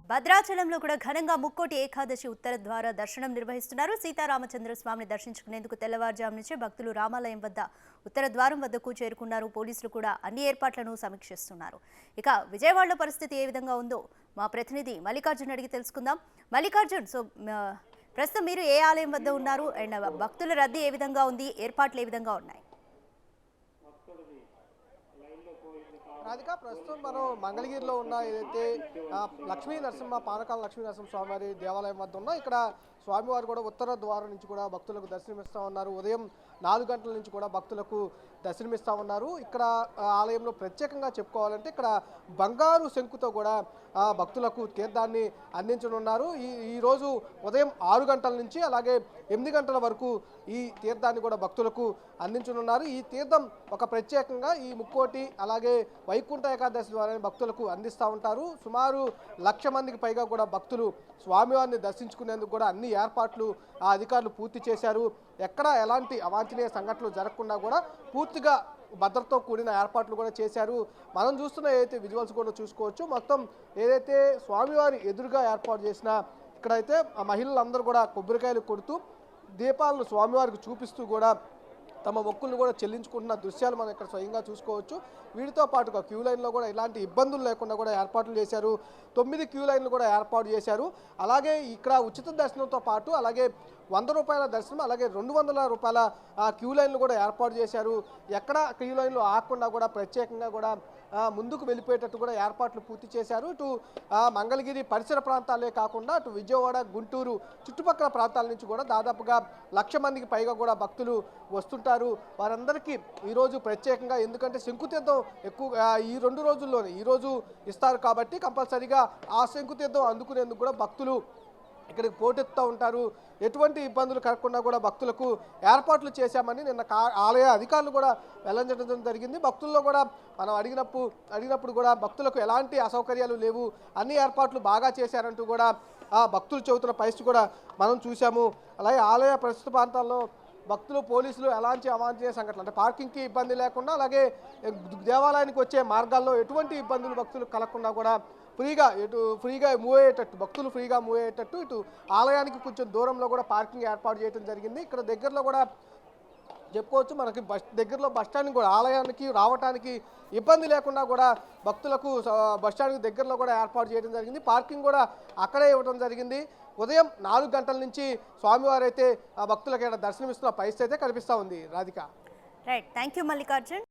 భద్రాచలంలో కూడా ఘనంగా ముక్కోటి ఏకాదశి ఉత్తర ద్వార దర్శనం నిర్వహిస్తున్నారు. సీతారామచంద్ర స్వామిని దర్శించుకునేందుకు తెల్లవారుజాము నుంచే భక్తులు రామాలయం వద్ద ఉత్తర ద్వారం వద్దకు చేరుకున్నారు. పోలీసులు కూడా అన్ని ఏర్పాట్లను సమీక్షిస్తున్నారు. ఇక విజయవాడలో పరిస్థితి ఏ విధంగా ఉందో మా ప్రతినిధి మల్లికార్జున్ అడిగి తెలుసుకుందాం. మల్లికార్జున్, ప్రస్తుతం మీరు ఏ ఆలయం వద్ద ఉన్నారు అండ్ భక్తుల రద్దీ ఏ విధంగా ఉంది, ఏర్పాట్లు ఏ విధంగా ఉన్నాయి? రాధిక, ప్రస్తుతం మనం మంగళగిరిలో ఉన్న ఏదైతే లక్ష్మీ నరసింహ పానకాల లక్ష్మీ నరసింహ స్వామివారి దేవాలయం వద్ద ఉన్నా. ఇక్కడ స్వామివారు కూడా ఉత్తర ద్వారం నుంచి కూడా భక్తులకు దర్శనమిస్తూ ఉన్నారు. ఉదయం 4 గంటల నుంచి కూడా భక్తులకు దర్శనమిస్తూ ఉన్నారు. ఇక్కడ ఆలయంలో ప్రత్యేకంగా చెప్పుకోవాలంటే ఇక్కడ బంగారు శంకుతో కూడా భక్తులకు తీర్థాన్ని అందించనున్నారు. ఈరోజు ఉదయం 6 గంటల నుంచి అలాగే 8 గంటల వరకు ఈ తీర్థాన్ని కూడా భక్తులకు అందించనున్నారు. ఈ తీర్థం ఒక ప్రత్యేకంగా ఈ ముక్కోటి అలాగే వైకుంఠ ఏకాదశి ద్వారా భక్తులకు అందిస్తూ ఉంటారు. సుమారు 1,00,000 మందికి పైగా కూడా భక్తులు స్వామివారిని దర్శించుకునేందుకు కూడా అన్ని ఏర్పాట్లు అధికారులు పూర్తి చేశారు. ఎక్కడ ఎలాంటి అవాంఛనీయ సంఘటనలు జరగకుండా కూడా పూర్తిగా భద్రతతో కూడిన ఏర్పాట్లు కూడా చేశారు. మనం చూస్తున్న ఏదైతే విజువల్స్ కూడా చూసుకోవచ్చు. మొత్తం ఏదైతే స్వామివారి ఎదురుగా ఏర్పాటు చేసిన ఇక్కడైతే ఆ మహిళలందరూ కూడా కొబ్బరికాయలు కొడుతూ దీపాలను స్వామివారికి చూపిస్తూ కూడా తమ మొక్కులను కూడా చెల్లించుకుంటున్న దృశ్యాలు మనం ఇక్కడ స్వయంగా చూసుకోవచ్చు. వీటితో పాటుగా క్యూ లైన్లో కూడా ఎలాంటి ఇబ్బందులు లేకుండా కూడా ఏర్పాట్లు చేశారు. 9 క్యూ లైన్లు కూడా ఏర్పాటు చేశారు. అలాగే ఇక్కడ ఉచిత దర్శనంతో పాటు అలాగే 100 రూపాయల దర్శనం అలాగే 200 రూపాయల క్యూ లైన్లు కూడా ఏర్పాటు చేశారు. ఎక్కడ క్యూ లైన్లు ఆగకుండా కూడా ప్రత్యేకంగా కూడా ముందుకు వెళ్ళిపోయేటట్టు కూడా ఏర్పాట్లు పూర్తి చేశారు. ఇటు మంగళగిరి పరిసర ప్రాంతాలే కాకుండా అటు విజయవాడ, గుంటూరు చుట్టుపక్కల ప్రాంతాల నుంచి కూడా దాదాపుగా 1,00,000 మందికి పైగా కూడా భక్తులు వస్తుంటారు. వారందరికీ ఈరోజు ప్రత్యేకంగా, ఎందుకంటే శంకుతీర్థం ఎక్కువ ఈ 2 రోజుల్లోనే ఈరోజు ఇస్తారు కాబట్టి కంపల్సరీగా ఆ శంకుతీర్థం అందుకునేందుకు కూడా భక్తులు ఇక్కడికి పోటెత్తుతూ ఉంటారు. ఎటువంటి ఇబ్బందులు కలగకుండా కూడా భక్తులకు ఏర్పాట్లు చేశామని నిన్న ఆలయ అధికారులు కూడా వెల్లడించడం జరిగింది. భక్తుల్లో కూడా మనం అడిగినప్పుడు కూడా భక్తులకు ఎలాంటి అసౌకర్యాలు లేవు, అన్ని ఏర్పాట్లు బాగా చేశారంటూ కూడా భక్తులు చెబుతున్న పరిస్థితి కూడా మనం చూసాము. అలాగే ఆలయ ప్రస్తుత ప్రాంతాల్లో భక్తులు, పోలీసులు ఎలాంటి అవాంఛనీయ సంఘటనలు అంటే పార్కింగ్కి ఇబ్బంది లేకుండా అలాగే దేవాలయానికి వచ్చే మార్గాల్లో ఎటువంటి ఇబ్బందులు భక్తులు కలగకుండా కూడా ఫ్రీగా మూవ్ అయ్యేటట్టు భక్తులు ఫ్రీగా మూవ్ అయ్యేటట్టు ఇటు ఆలయానికి కొంచెం దూరంలో కూడా పార్కింగ్ ఏర్పాటు చేయడం జరిగింది. ఇక్కడ దగ్గరలో కూడా చెప్పుకోవచ్చు, మనకి దగ్గరలో బస్టాండ్ కూడా ఆలయానికి రావడానికి ఇబ్బంది లేకుండా కూడా భక్తులకు బస్టాండ్కి దగ్గరలో కూడా ఏర్పాటు చేయడం జరిగింది. పార్కింగ్ కూడా అక్కడే ఇవ్వడం జరిగింది. ఉదయం 4 గంటల నుంచి స్వామివారు అయితే భక్తులకు దర్శనమిస్తున్న పరిస్థితి అయితే కనిపిస్తూ ఉంది. Radhika. Right, thank you Mallikarjun.